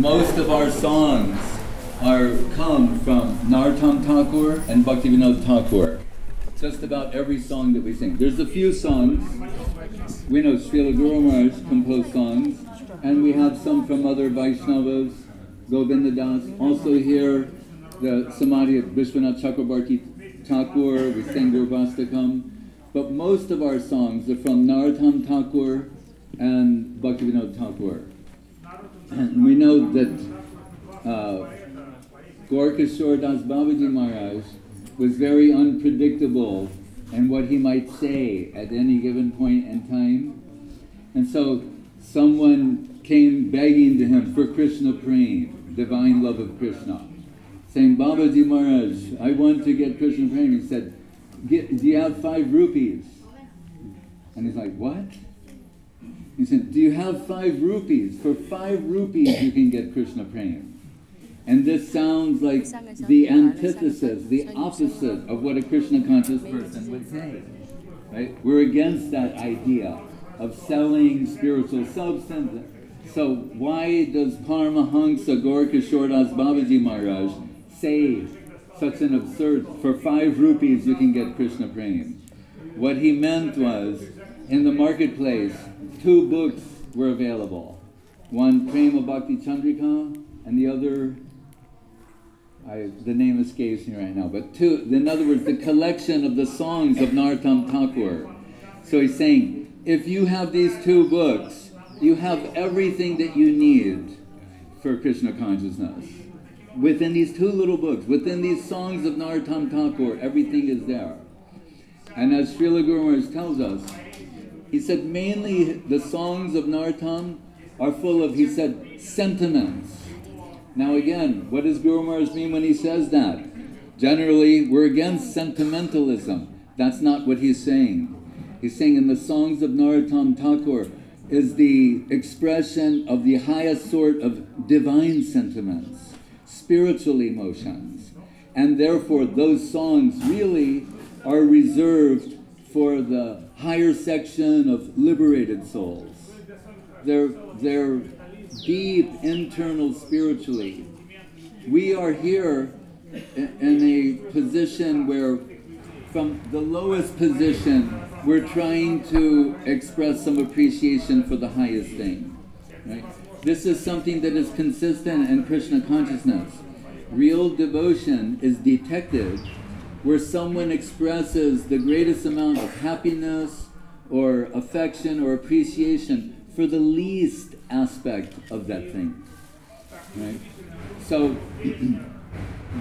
most of our songs come from Narottama Thakur and Bhaktivinoda Thakur. Just about every song that we sing. There's a few songs. We know Srila Guru Maharaj composed songs, and we have some from other Vaishnavas, Govinda Das. Also here, the Samadhi of Visvanatha Chakravarti Thakur, we sing Gurvastakam. But most of our songs are from Narottama Thakur and Bhaktivinoda Thakur. And we know that Gaurkishore Das Babaji Maharaj was very unpredictable in what he might say at any given point in time. And so someone came begging to him for Krishna Prem, divine love of Krishna, saying, Babaji Maharaj, I want to get Krishna Prem. He said, do you have 5 rupees? And he's like, what? He said, do you have 5 rupees? For 5 rupees you can get Krishna Prem. And this sounds like the antithesis, the opposite of what a Krishna conscious person would say. Right? We're against that idea of selling spiritual substance. So why does Paramahansa Gaurkishore Das Babaji Maharaj say such an absurd, for 5 rupees you can get Krishna Prem? What he meant was, in the marketplace, 2 books were available. One, Prema Bhakti Chandrika, and the other, the name escapes me right now, but 2, in other words, the collection of the songs of Narottama Thakur. So he's saying, if you have these 2 books, you have everything that you need for Krishna consciousness. Within these 2 little books, within these songs of Narottama Thakur, everything is there. And as Srila Guru Maharaj tells us, he said mainly the songs of Narottama are full of, he said, sentiments. Now again, what does Guru Maharaj mean when he says that? Generally, we're against sentimentalism. That's not what he's saying. He's saying in the songs of Narottama Thakur is the expression of the highest sort of divine sentiments, spiritual emotions. And therefore, those songs really are reserved for the higher section of liberated souls. They're deep, internal, spiritually. We are here in a position where, from the lowest position, we're trying to express some appreciation for the highest thing. Right? This is something that is consistent in Krishna consciousness. Real devotion is detected where someone expresses the greatest amount of happiness or affection or appreciation for the least aspect of that thing. Right? So,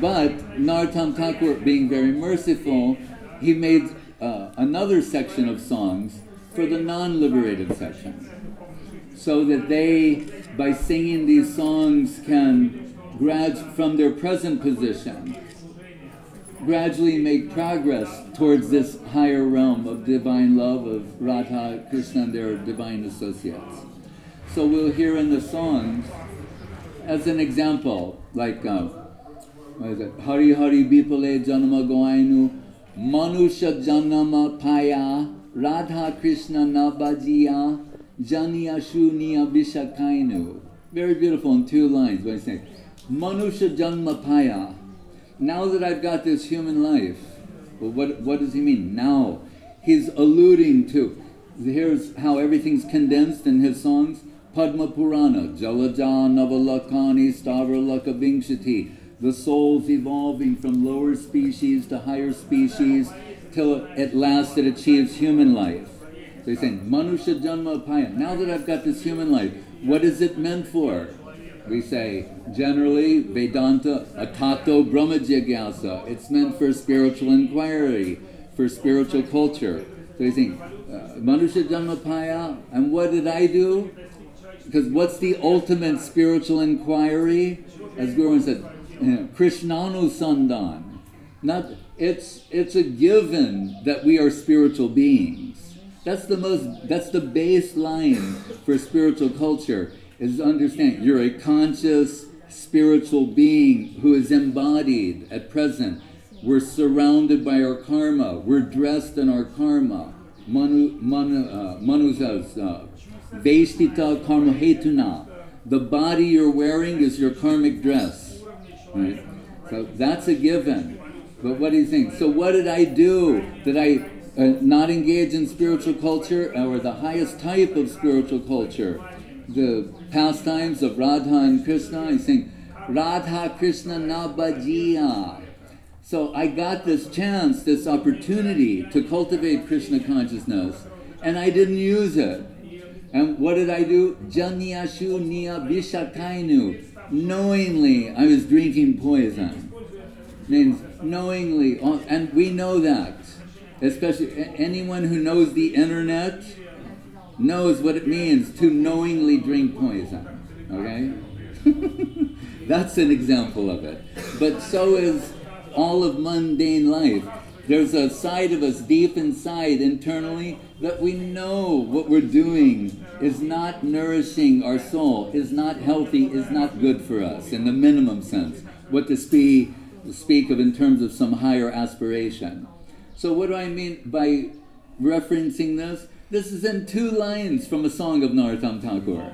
but Narottama Thakur, being very merciful, he made another section of songs for the non-liberated section, so that they, by singing these songs, can from their present position gradually make progress towards this higher realm of divine love of Radha, Krishna and their divine associates. So we'll hear in the songs, as an example, like what is it? Hari Hari Bipale Janama Goainu Manusha Janama Paya Radha Krishna Nabajiya Janiya Shuniya Vishakainu. Very beautiful in 2 lines when I say Manusha Janma Paya. Now that I've got this human life, well, what does he mean? Now, he's alluding to, here's how everything's condensed in his songs. Padma Purana, Jalaja Navalakani Stavralaka Vingshati, the soul's evolving from lower species to higher species till at last it achieves human life. So he's saying, Manusha Janma Paya. Now that I've got this human life, what is it meant for? We say, generally, Vedanta, Atato Brahma Jigyasa. It's meant for spiritual inquiry, for spiritual culture. So he's saying, Manusha Janma Paya, and what did I do? Because what's the ultimate spiritual inquiry? As Guru said, Krishnanu Sandan. It's a given that we are spiritual beings. That's the baseline for spiritual culture. Is to understand you're a conscious spiritual being who is embodied at present. We're surrounded by our karma. We're dressed in our karma. Manu says, Veshtita karma hetuna. The body you're wearing is your karmic dress. Right? So that's a given. But what do you think? So what did I do? Did I not engage in spiritual culture, or the highest type of spiritual culture? The pastimes of Radha and Krishna. I sing Radha Krishna Nabajiya. So I got this chance, this opportunity to cultivate Krishna consciousness, and I didn't use it. And what did I do? Janyashu niya vishakainu. Knowingly, I was drinking poison. Means knowingly, and we know that. Especially anyone who knows the internet knows what it means to knowingly drink poison. Okay? That's an example of it. But so is all of mundane life. There's a side of us deep inside, internally, that we know what we're doing is not nourishing our soul, is not healthy, is not good for us, in the minimum sense. What to speak of in terms of some higher aspiration. So what do I mean by referencing this? This is in 2 lines from a song of Narottama Thakura.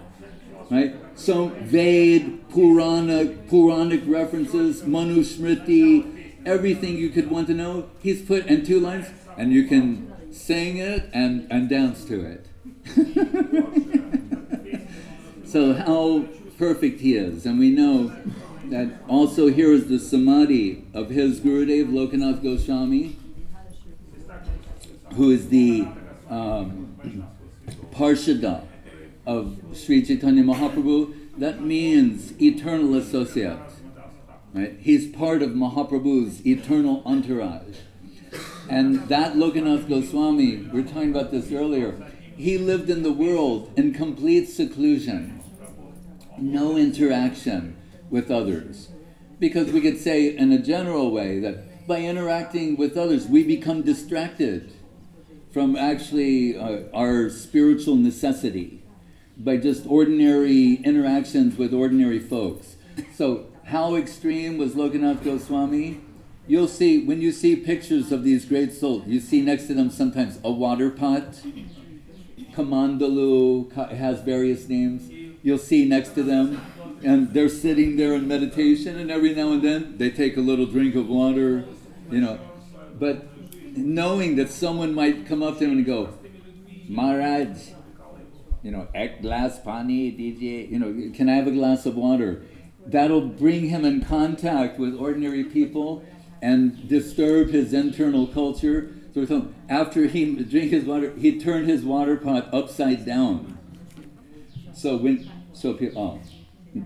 Right? So Ved, Puranic references, Manusmriti, everything you could want to know, he's put in 2 lines, and you can sing it and dance to it. So how perfect he is. And we know that also here is the samadhi of his Gurudev, Lokanatha Goswami, who is the Parshada of Sri Chaitanya Mahaprabhu. That means eternal associate. Right? He's part of Mahaprabhu's eternal entourage. And that Lokanatha Goswami, we were talking about this earlier, he lived in the world in complete seclusion. No interaction with others. Because we could say in a general way that by interacting with others, we become distracted from actually our spiritual necessity by just ordinary interactions with ordinary folks. So how extreme was Lokanatha Goswami? You'll see, when you see pictures of these great souls, you see next to them sometimes a water pot. Kamandalu has various names. You'll see next to them, and they're sitting there in meditation, and every now and then they take a little drink of water, you know. But knowing that someone might come up to him and go, Maharaj, you know, ek glass pani DJ, you know, can I have a glass of water? That'll bring him in contact with ordinary people and disturb his internal culture. So after he drank his water, he turned his water pot upside down. So people,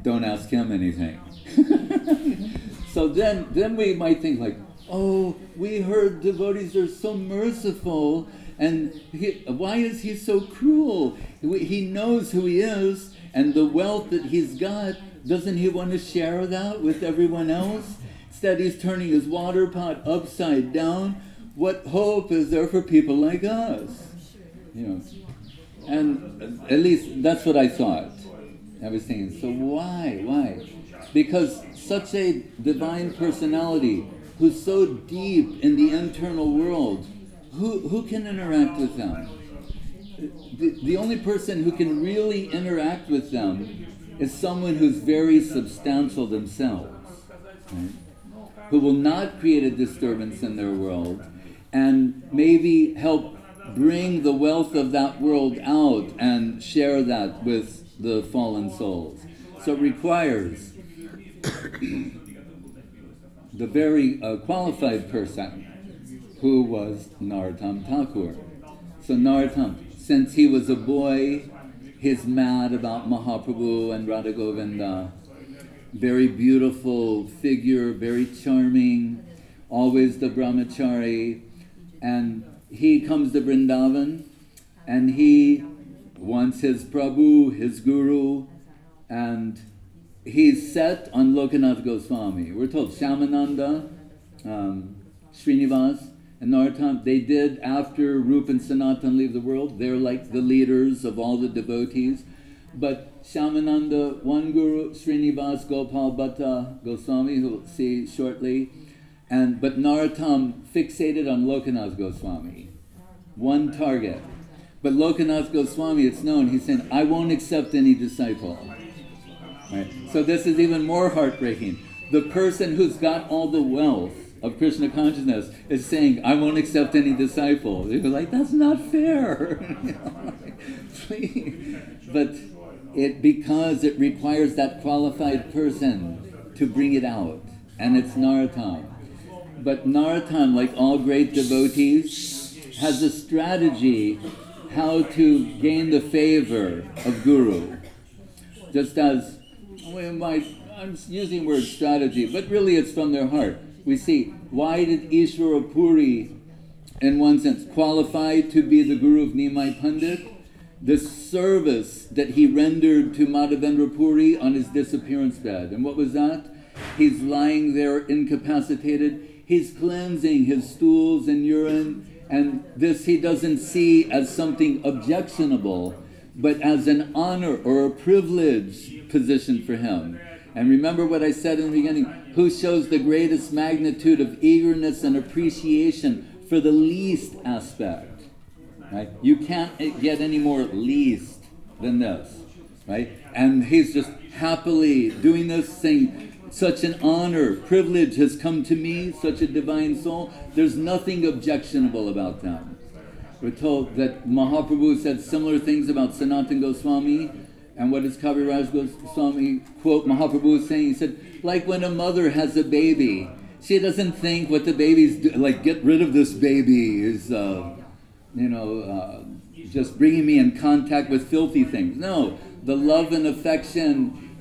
don't ask him anything. So then we might think like, oh, we heard devotees are so merciful, and why is he so cruel? He knows who he is, and the wealth that he's got, doesn't he want to share that with everyone else? Instead, he's turning his water pot upside down. What hope is there for people like us? You know, and at least that's what I thought. I was thinking, so why? Because such a divine personality who's so deep in the internal world, who can interact with them? The only person who can really interact with them is someone who's very substantial themselves, right? Who will not create a disturbance in their world and maybe help bring the wealth of that world out and share that with the fallen souls. So it requires the very qualified person, who was Narottama Thakur. So Narottama, since he was a boy, he's mad about Mahaprabhu and Radha Govinda. Very beautiful figure, very charming, always the brahmachari. And he comes to Vrindavan, and he wants his Prabhu, his Guru, and he's set on Lokanatha Goswami. We're told Shyamananda, Srinivas, and Narottama, they did, after Rupa and Sanatan leave the world, they're like the leaders of all the devotees. But Shyamananda, one Guru, Srinivas, Gopal Bhatta Goswami, who we'll see shortly, but Narottama fixated on Lokanatha Goswami. One target. But Lokanatha Goswami, it's known, he's saying, I won't accept any disciple. Right? So this is even more heartbreaking. The person who's got all the wealth of Krishna consciousness is saying, I won't accept any disciple. You're like, that's not fair. Please. But because it requires that qualified person to bring it out. And it's Narottama. But Narottama, like all great devotees, has a strategy how to gain the favor of Guru. Just as, I'm using the word strategy, but really it's from their heart. We see, why did Ishvara Puri, in one sense, qualify to be the Guru of Nimai Pandit? The service that he rendered to Madhavendra Puri on his disappearance bed. And what was that? He's lying there incapacitated. He's cleansing his stools and urine. And this he doesn't see as something objectionable, but as an honor or a privilege position for him. And remember what I said in the beginning, who shows the greatest magnitude of eagerness and appreciation for the least aspect, right? You can't get any more least than this, right? And he's just happily doing this, saying, such an honor, privilege has come to me, such a divine soul. There's nothing objectionable about them. We're told that Mahaprabhu said similar things about Sanatana Goswami. And what does Kaviraj Goswami quote Mahaprabhu saying? He said, like when a mother has a baby, she doesn't think what the baby's like, get rid of this baby is, just bringing me in contact with filthy things. No, the love and affection,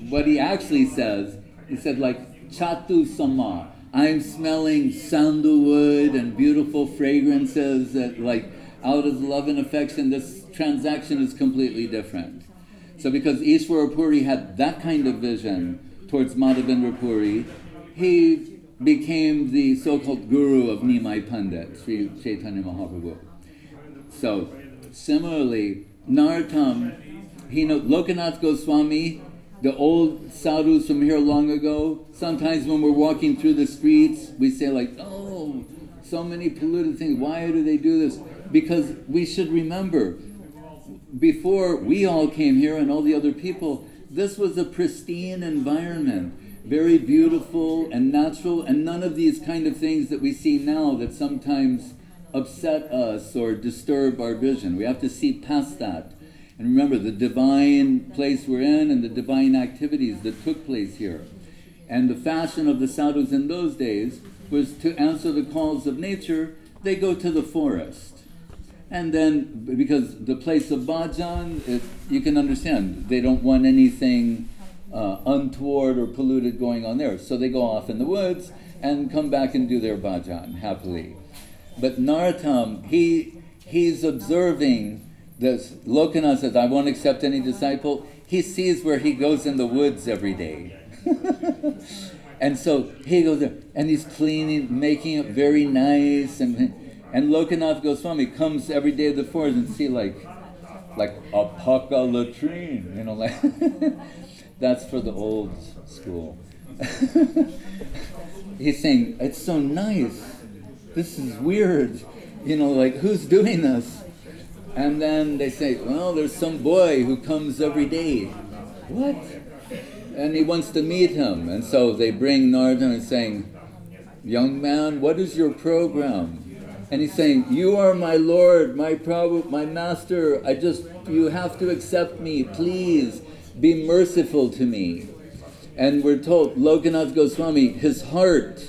what he actually says, he said like, Chatu Sama, I'm smelling sandalwood and beautiful fragrances that like, out of love and affection, this transaction is completely different. So because Ishvara Puri had that kind of vision towards Madhavendra Puri, he became the so-called guru of Nimai Pandit, Sri Chaitanya Mahaprabhu. So similarly, Narottama, Lokanatha Goswami, the old sadhus from here long ago, sometimes when we're walking through the streets, we say like, oh, so many polluted things, why do they do this? Because we should remember, before we all came here and all the other people, this was a pristine environment, very beautiful and natural, and none of these kind of things that we see now that sometimes upset us or disturb our vision. We have to see past that. And remember the divine place we're in and the divine activities that took place here. And the fashion of the sadhus in those days was to answer the calls of nature, they go to the forest. And then, because the place of bhajan, you can understand, they don't want anything untoward or polluted going on there. So they go off in the woods and come back and do their bhajan happily. But Narottama, he's observing this. Lokanatha says, I won't accept any disciple. He sees where he goes in the woods every day. And so he goes there, and he's cleaning, making it very nice, and Lokanatha Goswami comes every day to the forest and see like a paka latrine, like that's for the old school. He's saying, it's so nice, this is weird, like who's doing this? And then they say, well, there's some boy who comes every day. What? And he wants to meet him. And so they bring Narottama and saying, young man, what is your program? And he's saying, you are my Lord, my Prabhu, my Master. You have to accept me. Please be merciful to me. And we're told, Lokanatha Goswami, his heart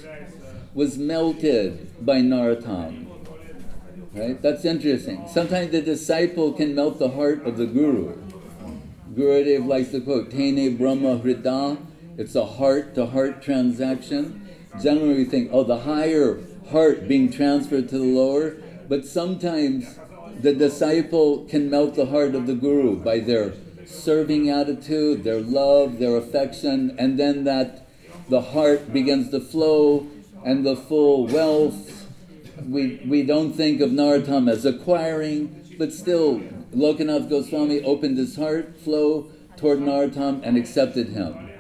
was melted by Narottama. Right? That's interesting. Sometimes the disciple can melt the heart of the guru. Gurudev likes to quote, Tene Brahma Hrida. It's a heart-to-heart transaction. Generally we think, oh, the higher heart being transferred to the lower, but sometimes the disciple can melt the heart of the guru by their serving attitude, their love, their affection, and then that the heart begins to flow and the full wealth. We don't think of Narottama as acquiring, but still Lokanatha Goswami opened his heart, flow toward Narottama and accepted him.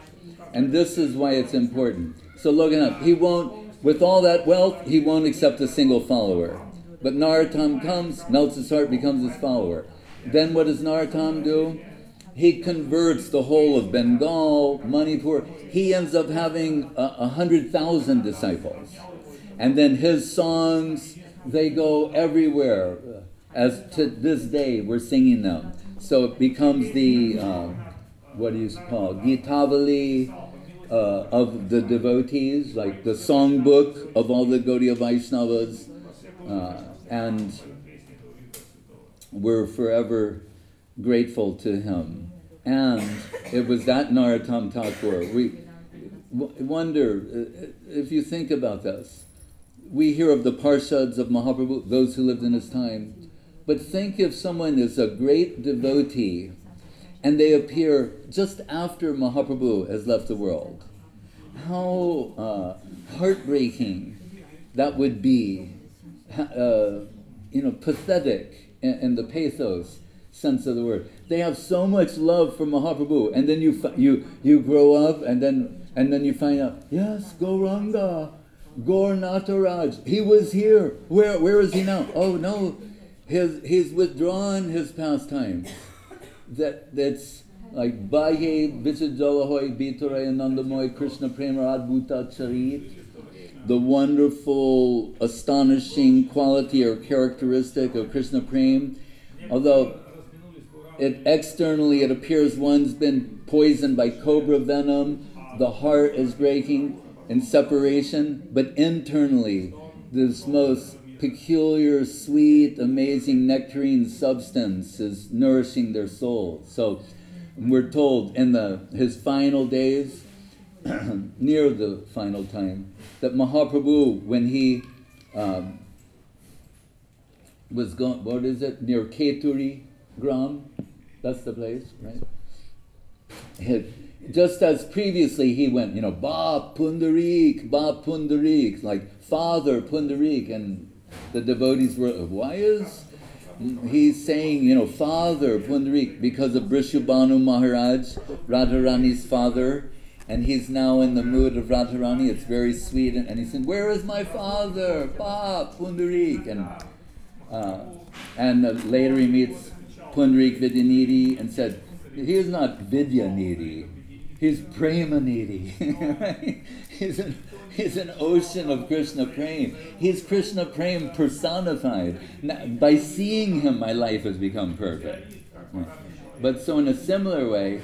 And this is why it's important. So Lokanatha, he won't, with all that wealth, he won't accept a single follower. But Narottama comes, melts his heart, becomes his follower. Then what does Narottama do? he converts the whole of Bengal, Manipur. He ends up having 100,000 disciples. And then his songs, they go everywhere. As to this day, we're singing them. So it becomes the, what do you call it, Gitavali of the devotees, like the songbook of all the Gaudiya Vaishnavas. And we're forever grateful to him. And it was that Narottama Thakur. We wonder, if you think about this, we hear of the Parshads of Mahaprabhu, those who lived in his time. But think if someone is a great devotee and they appear just after Mahaprabhu has left the world. How heartbreaking that would be, pathetic in the pathos sense of the word. They have so much love for Mahaprabhu, and then you grow up, and then you find out, yes, Gauranga, Gaur Nataraj, he was here. Where is he now? Oh no, he's withdrawn his pastimes. That's like Baye Vichajalahoy Bitaray Anandamoy Krishna Prema Adbhuta Charit, the wonderful, astonishing quality or characteristic of Krishna Prema. Although externally it appears one's been poisoned by cobra venom, the heart is breaking in separation, but internally this most peculiar, sweet, amazing nectarine substance is nourishing their souls. So we're told in his final days, near the final time, that Mahaprabhu, when he was going, what is it, near Keturi Gram, that's the place, right? Just as previously he went, Ba Pundarik, like Father Pundarik, and the devotees were, why is he's saying, Father Pundarik, because of Brishabhanu Maharaj, Radharani's father, and he's now in the mood of Radharani. It's very sweet, and he's saying, where is my father? Ba Pundarik, and later he meets Pundarik Vidyanidhi and said, he is not Vidyanidhi, he's Premanidhi, right? He's an ocean of Krishna Prem. He's Krishna Prem personified. Now, by seeing him, my life has become perfect. But so in a similar way,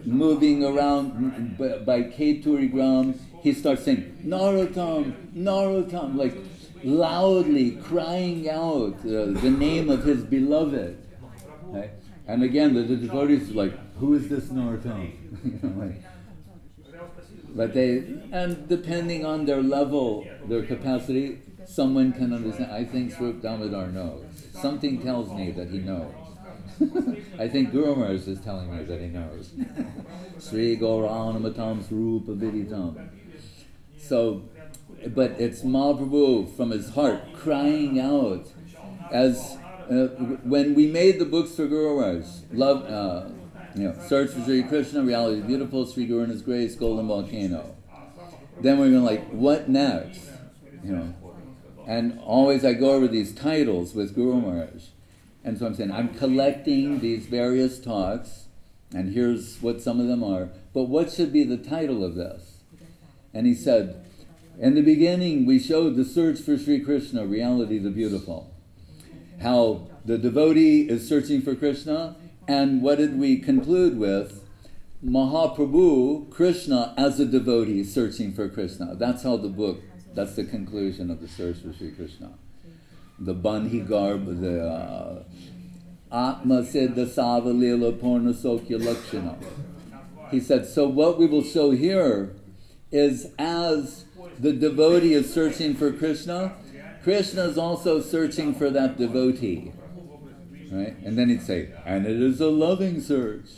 moving around by Keturi Gram, he starts saying, Narottam, Narottam, like loudly crying out the name of his beloved. Right? And again, the devotees are like, who is this Narottama? But and depending on their level, their capacity, someone can understand. I think Swarup Damodar knows. Something tells me that he knows. I think Guru Maharaj is telling me that he knows. Sri Gauranamattam Swarupa Viditam. So, but it's Mahaprabhu from his heart crying out as when we made the books for Guru Maharaj, love, Search for Sri Krishna, Reality is Beautiful, Sri Guru and His Grace, Golden Volcano. Then we're going what next? And always I go over these titles with Guru Maharaj. And so I'm saying, I'm collecting these various talks, and here's what some of them are, but what should be the title of this? And he said, in the beginning we showed the search for Sri Krishna, Reality the Beautiful. How the devotee is searching for Krishna, and what did we conclude with? Mahaprabhu, Krishna as a devotee searching for Krishna. That's how the book, that's the conclusion of the search for Sri Krishna. The Banhi Garb, the Atma Siddha Savalila Purna Sokya Lakshana. He said, so what we will show here is as the devotee is searching for Krishna, Krishna is also searching for that devotee. Right? And then he'd say, and it is a loving search.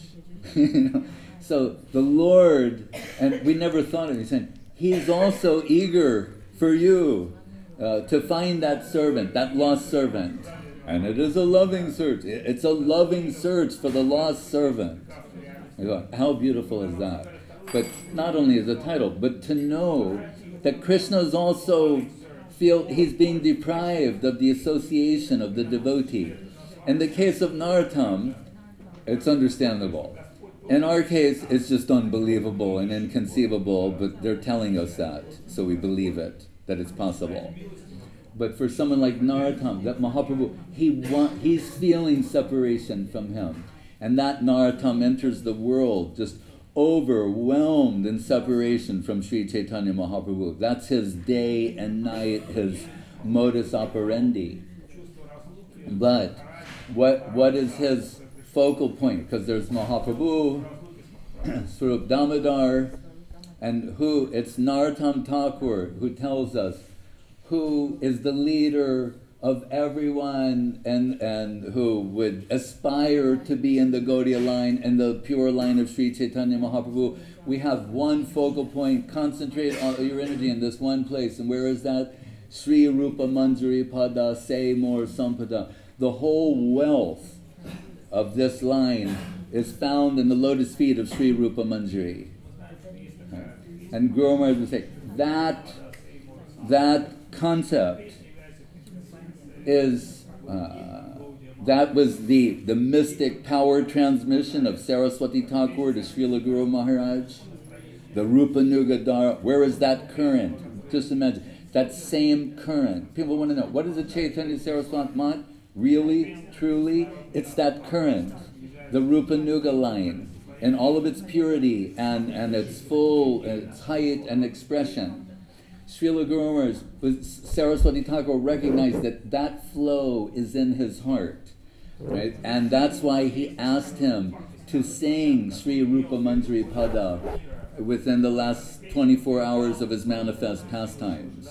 So the Lord, and we never thought of it, he's saying, he's also eager for you to find that servant, that lost servant. And it is a loving search. It's a loving search for the lost servant. How beautiful is that? But not only as a title, but to know that Krishna is also he's being deprived of the association of the devotee. In the case of Narottama, it's understandable. In our case, it's just unbelievable and inconceivable, but they're telling us that, so we believe it, that it's possible. But for someone like Narottama, that Mahaprabhu, he's feeling separation from him. And that Narottama enters the world just overwhelmed in separation from Sri Chaitanya Mahaprabhu. That's his day and night, his modus operandi. But what is his focal point? Because there's Mahaprabhu, Swarup Damodar, and it's Narottama Thakur who tells us who is the leader of everyone and who would aspire to be in the Gaudiya line and the pure line of Sri Chaitanya Mahaprabhu. We have one focal point. Concentrate all your energy in this one place. And where is that? Sri Rupa Manjari Pada Se More Sampada. The whole wealth of this line is found in the lotus feet of Sri Rupa Manjari. And Guru Maharaj would say, that concept is, that was the mystic power transmission of Saraswati Thakur to Srila Guru Maharaj. The Rupa Nugadara, where is that current? Just imagine, that same current. People want to know, what is a Chaitanya Saraswati Mat? Really, truly, it's that current, the Rupa Nuga line, in all of its purity and its full, its height and expression. Srila Guru Maharaj, Saraswati Thakur recognized that flow is in his heart, right? And that's why he asked him to sing Sri Rupa Manjari Pada within the last 24 hours of his manifest pastimes.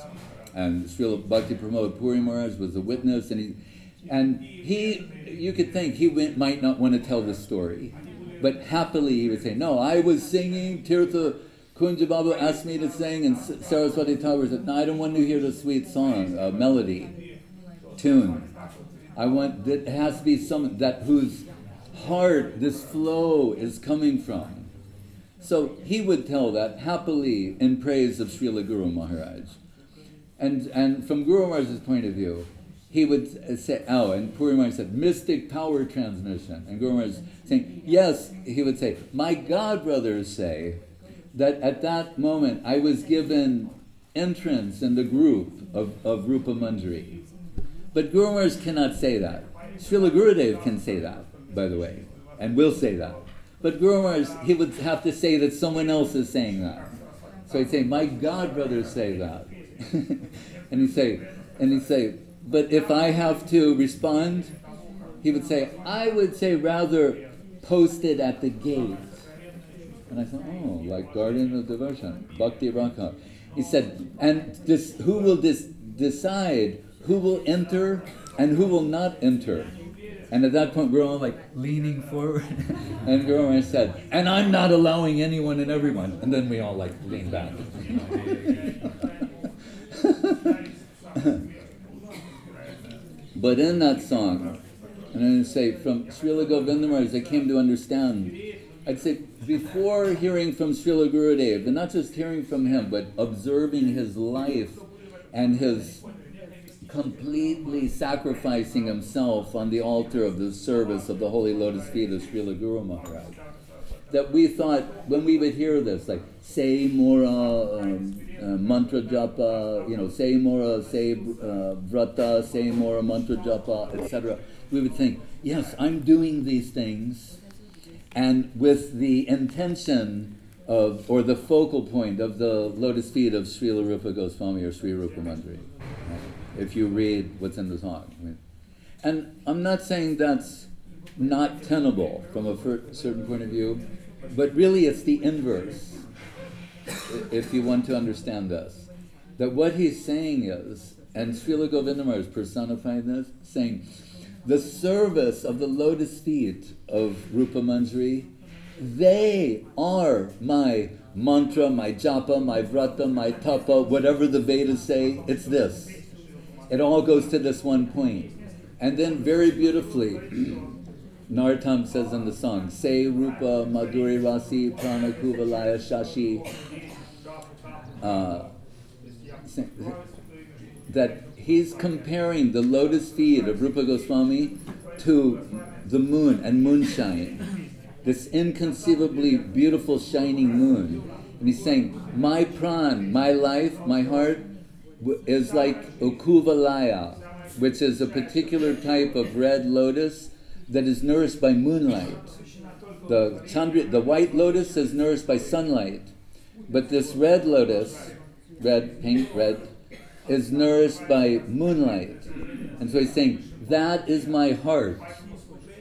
And Srila Bhakti Pramod Puri Maharaj was a witness, and he you could think he might not want to tell the story, but happily he would say, no, I was singing Tirtha Kunja Babu asked me to sing, and Saraswati Thakur said, no, I don't want to hear the sweet song, melody, tune. It has to be someone whose heart this flow is coming from. So he would tell that happily in praise of Srila Guru Maharaj. And from Guru Maharaj's point of view, he would say, and Puri Maharaj said, mystic power transmission. And Guru Maharaj saying, yes, he would say, my god brothers say that at that moment I was given entrance in the group of Rupa Manjari. But Guru Maharaj cannot say that. Srila Gurudev can say that, by the way, and will say that. But Guru Maharaj, he would have to say that someone else is saying that. So he'd say, my god brothers say that. and he'd say, but if I have to respond, he would say, I would say rather posted at the gate. And I thought, oh, like guardian of devotion, bhakti rakha. He said, and who will decide who will enter and who will not enter? And at that point, we're all like leaning forward. And Guru Maharaj said, and I'm not allowing anyone and everyone. And then we all like lean back. But in that song, and I'm going to say, from Srila Govinda Maharaj, I came to understand, I'd say, before hearing from Srila Gurudev, and not just hearing from him, but observing his life and his completely sacrificing himself on the altar of the service of the Holy Lotus Feet of Srila Guru Maharaj, that we thought, when we would hear this, like, say mora mantra japa, say mora, say vrata, say mora mantra japa, etc., we would think, yes, I'm doing these things, and with the intention of, or the focal point of the lotus feet of Srila Rupa Goswami or Sri Rupa Manjari, right? If you read what's in the song. And I'm not saying that's not tenable from a certain point of view, but really it's the inverse, if you want to understand this. That what he's saying is, and Srila Govinda Maharaj personified this, saying, the service of the lotus feet of Rupa Manjari, they are my mantra, my japa, my vrata, my tapa, whatever the Vedas say, it's this. It all goes to this one point. And then very beautifully, Narottama says in the song, Se Rupa Madhuri Rasi Prana Kuvalaya Shashi, that he's comparing the lotus feet of Rupa Goswami to the moon and moonshine, this inconceivably beautiful shining moon. And he's saying, my pran, my life, my heart, is like Ukuvalaya, which is a particular type of red lotus that is nourished by moonlight. The white lotus is nourished by sunlight, but this red lotus, red, pink, red, is nourished by moonlight. And so he's saying, that is my heart.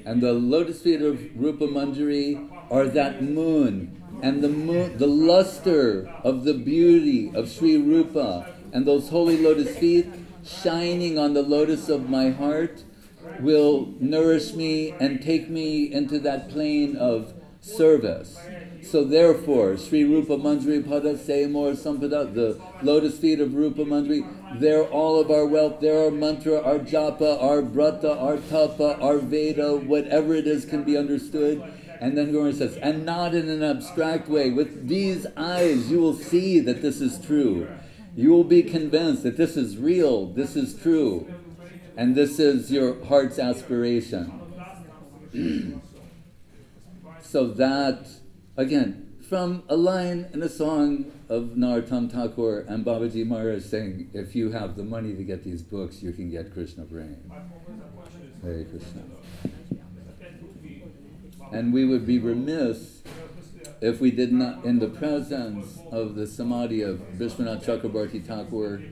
And the lotus feet of Rupa Manjari are that moon. And the luster of the beauty of Sri Rupa and those holy lotus feet shining on the lotus of my heart will nourish me and take me into that plane of service. So therefore, Sri Rupa Manjari Pada Seyamor Sampada, the lotus feet of Rupa Manjari, they're all of our wealth, they're our mantra, our japa, our brata, our tapa, our Veda, whatever it is can be understood. And then Guru says, and not in an abstract way. With these eyes you will see that this is true. You will be convinced that this is real, this is true. And this is your heart's aspiration. So that, again, from a line in a song of Narottama Thakur and Babaji Maharaj saying, if you have the money to get these books, you can get Krishna brain. Hare Krishna. And we would be remiss if we did not, in the presence of the samadhi of Visvanatha Chakravarti Thakur,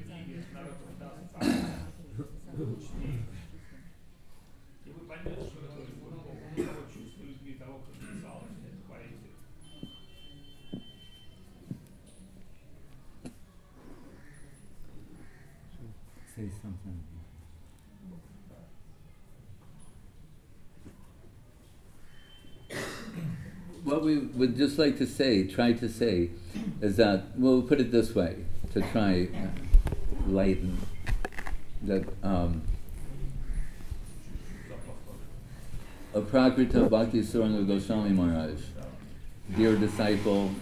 say something. What we would just like to say, try to say, is that, we'll put it this way, to try lighten, that Aprakrita Bhakti Suranga Goswami Maharaj, dear disciple,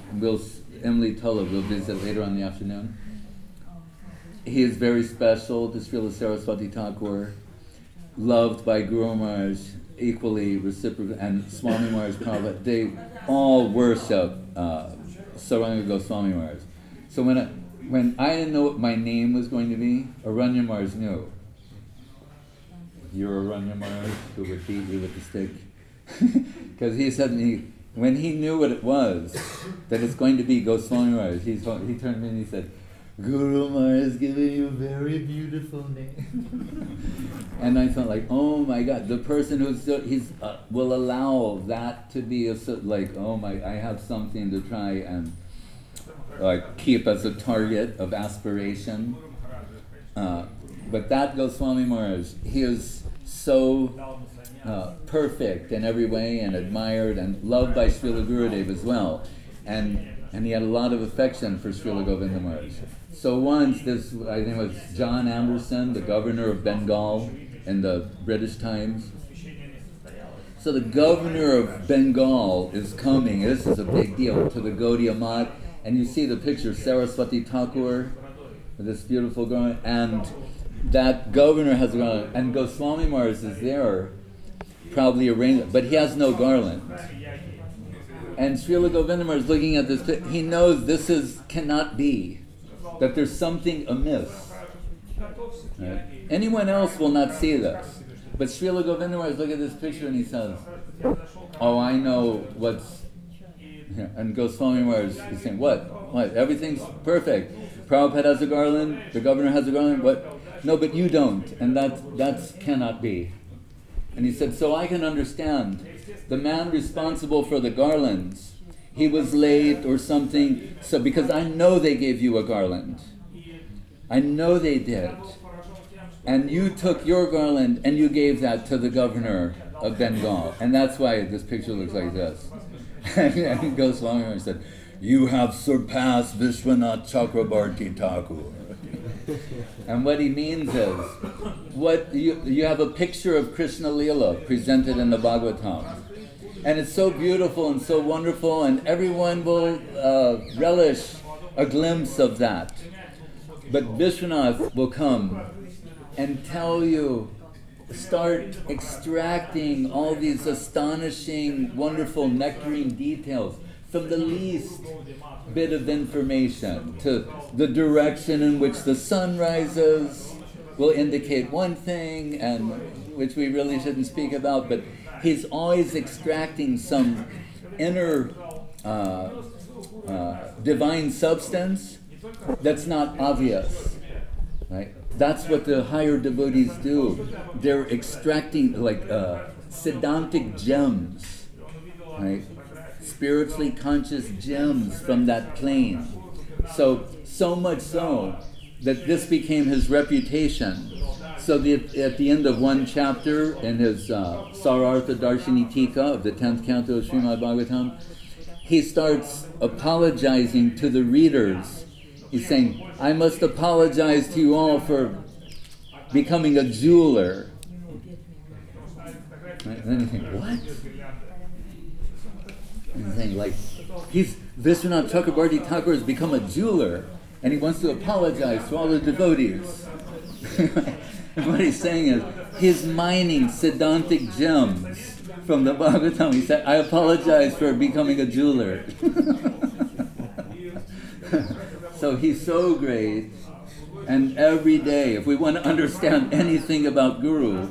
Emily Tulloh will visit later on in the afternoon. He is very special to Srila Saraswati Thakur, loved by Guru Maharaj, equally reciprocal, and Swami Maharaj Prabhupada. They all worship Saranga Goswami Maharaj. So when I didn't know what my name was going to be, Aranya Maharaj knew. You're Aranya Maharaj, who would beat you with the stick. Because he said to me, when he knew what it was, that it's going to be Goswami Maharaj, he turned to me and he said, Guru Maharaj is giving you a very beautiful name. And I felt like, oh my God, the person who's will allow that to be like, oh my, I have something to try and keep as a target of aspiration. But that Goswami Maharaj, he is so perfect in every way and admired and loved by Srila Gurudev as well. And he had a lot of affection for Srila Govinda Maharaj. So once, this, I think it was John Anderson, the governor of Bengal in the British Times. So the governor of Bengal is coming, this is a big deal, to the Gaudiya Math, and you see the picture of Saraswati Thakur, this beautiful girl, and that governor has a garland, and Goswami Maharaj is there, probably arranged, but he has no garland. And Srila Govinda Maharaj is looking at this, he knows this cannot be, that there's something amiss. Right? Anyone else will not see this. But Srila Govinda Maharaj looks at this picture and he says, oh, I know what's... Yeah. And Goswami Maharaj is saying, what? Everything's perfect. Prabhupada has a garland, the governor has a garland, what? No, but you don't, and that cannot be. And he said, so I can understand. The man responsible for the garlands, he was late or something, so because I know they gave you a garland. I know they did. And you took your garland and you gave that to the governor of Bengal. And that's why this picture looks like this. And Goswami said, you have surpassed Visvanatha Chakravarti Thakur. And what he means is, what you have a picture of Krishna Leela presented in the Bhagavatam. And it's so beautiful and so wonderful, and everyone will relish a glimpse of that. But Vishwanath will come and tell you start extracting all these astonishing, wonderful nectarine details from the least bit of information to the direction in which the sun rises will indicate one thing, and which we really shouldn't speak about, but he's always extracting some inner divine substance that's not obvious, right? That's what the higher devotees do. They're extracting like Siddhantic gems, right? Spiritually conscious gems from that plane. So much so that this became his reputation. So at the end of one chapter in his Sarartha Darshini Tika of the 10th canto of Srimad Bhagavatam, he starts apologizing to the readers. He's saying, I must apologize to you all for becoming a jeweler. Right? And then you think, what? And he's saying, like, Visvanatha Chakravarti Thakur has become a jeweler, and he wants to apologize to all the devotees. And what he's saying is, he's mining Siddhantic gems from the Bhagavatam. He said, I apologize for becoming a jeweler. So he's so great, and every day, if we want to understand anything about Guru,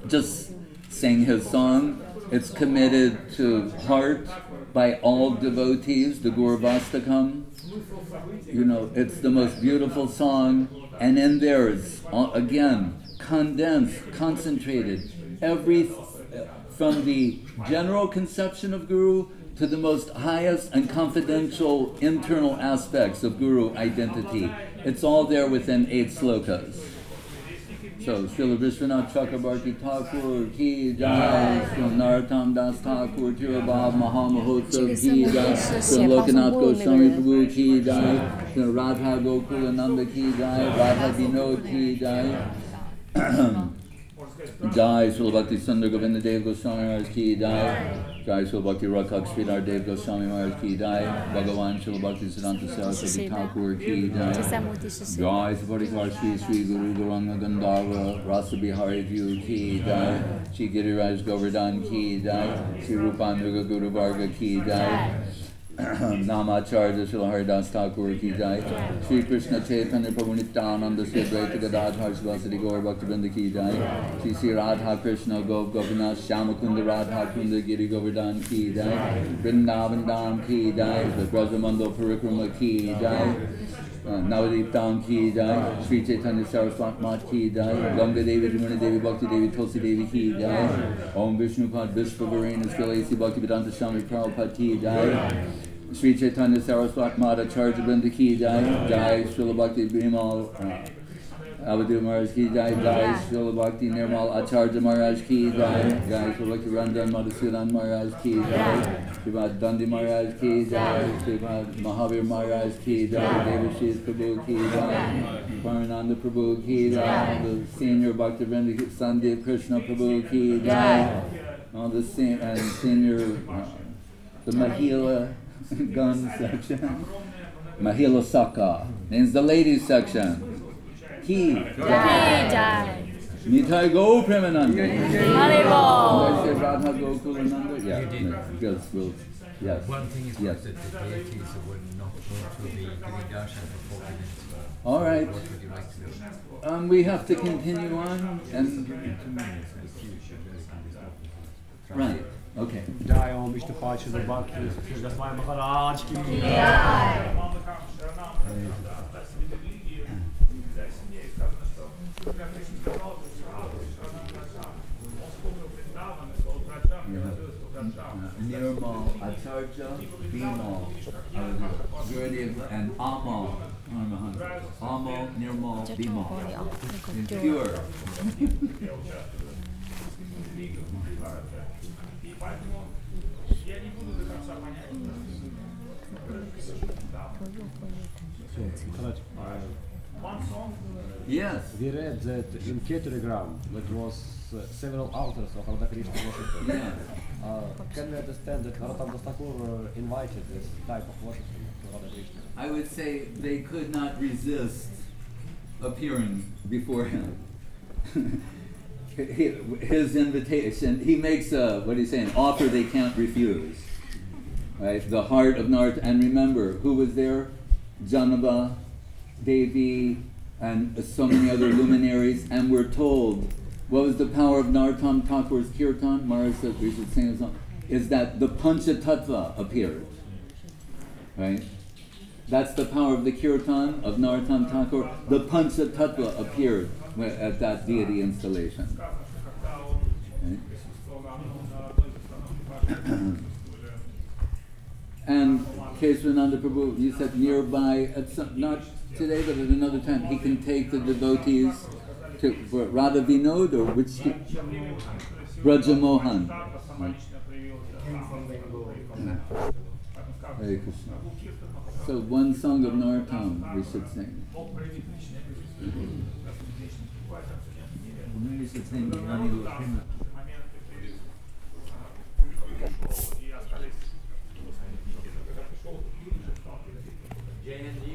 just sing his song. It's committed to heart by all devotees, the Gurvastakam. You know, it's the most beautiful song, and in there is, again, condensed, concentrated, from the general conception of Guru to the most highest and confidential internal aspects of Guru identity. It's all there within 8 slokas. So, Srila Visvanatha Chakravarti Thakur ki jai, Srila Narottama Das Thakur Tirabhav Mahamahotsav ki jai, Srila Lokanatha Goswami Prabhu ki jai, Srila Radha Gokulananda ki jai, Radha Vinod ki jai, Jai Srila Bhakti Sundar Govinda Dev Goswami Maharaj ki jai, Jai Srila Bhakti Rakshak Sridhar Dev Goswami Maharaj ki jai, Bhagavan Srila Bhakti Siddhanta Saraswati Thakur ki jai, Jai Sri Sri Sri Guru Gauranga Gandharva Rasa Bihari View ki jai, Shri Giriraj Govardhan ki jai, Shri Rupandraga Guru Varga ki jai, Namacharya Srila Haridas Thakur ki jai, Shri Krishna Chaitanya Prabhu Nityananda Sri Advaita Gadadhar Srivasadi Gaur Bhaktivinoda ki jai, Shri Sri Radha Krishna Gop Gopinath Shyamakunda Radha Kunda Giri Govardhan ki jai, Vrindavan Dham ki jai, the Brajamandal Parikrama ki jai, Navadip Dham ki jai, Shri Chaitanya Saraswat Mat ki jai, Ganga Devi Jamuna Devi Bhakti Devi Tulsi Devi ki jai, Om Vishnupad Vishwavarena Srila Bhakti Vedanta Swami Prabhupada ki jai, Shri Chaitanya Saraswat Mata Charja Brinda ki jai, Jai Srila Bhakti Bimal Avadhu Maharaj ki jai, Jai Srila Bhakti Nirmal Acharya Maharaj ki jai, Jai Srila Bhakti Ranjan Madhusudan Maharaj ki jai, Srimad Dandi Maharaj ki jai, Srimad Mahavir Maharaj ki jai, Devashis Prabhu ki jai, Parananda Prabhu ki jai, the senior Bhakti Vrinda Sandeep Krishna Prabhu ki jai, all the senior, the Mahila gun section. Mahila Saka means the ladies section. Ki jai. Nitai Go Premananda. I said Radha Gokulananda. Yeah, because we'll, yes. One thing is that the deities were not going to be giving darshan for 40 minutes. All right. What would you like to do? We have to continue on and. Right. Okay. Jai Om Vishnu Pachana Bhakti Sri Goswami Maharaj ki Nirmal, Acharya, Bimal, and Amal. Amal, Nirmal, Bimal. And pure. Yes. We read that in Keturigram there was several authors of Radha Krishna worship. Yes. Can we understand that Narottama Das Thakur invited this type of worship to Radha Krishna? I would say they could not resist appearing before him. his invitation, he makes a, what do you say, an offer they can't refuse. Right? The heart of Narottama, and remember, who was there? Janava, Devi, and so many other luminaries, and we're told, what was the power of Narottama Thakur's kirtan? Maharaj said we should sing a song. Is that the Panchatattva appeared. Right? That's the power of the kirtan of Narottama Thakur. The Panchatattva appeared at that deity installation. Right? And Keshavananda Prabhu, you said nearby, at some, not today but at another time, he can take the devotees to Radha Vinod or which? Brajamohan. Right. Hare Krishna. So one song of Narottama we should sing. We should sing Lokanatha. JNG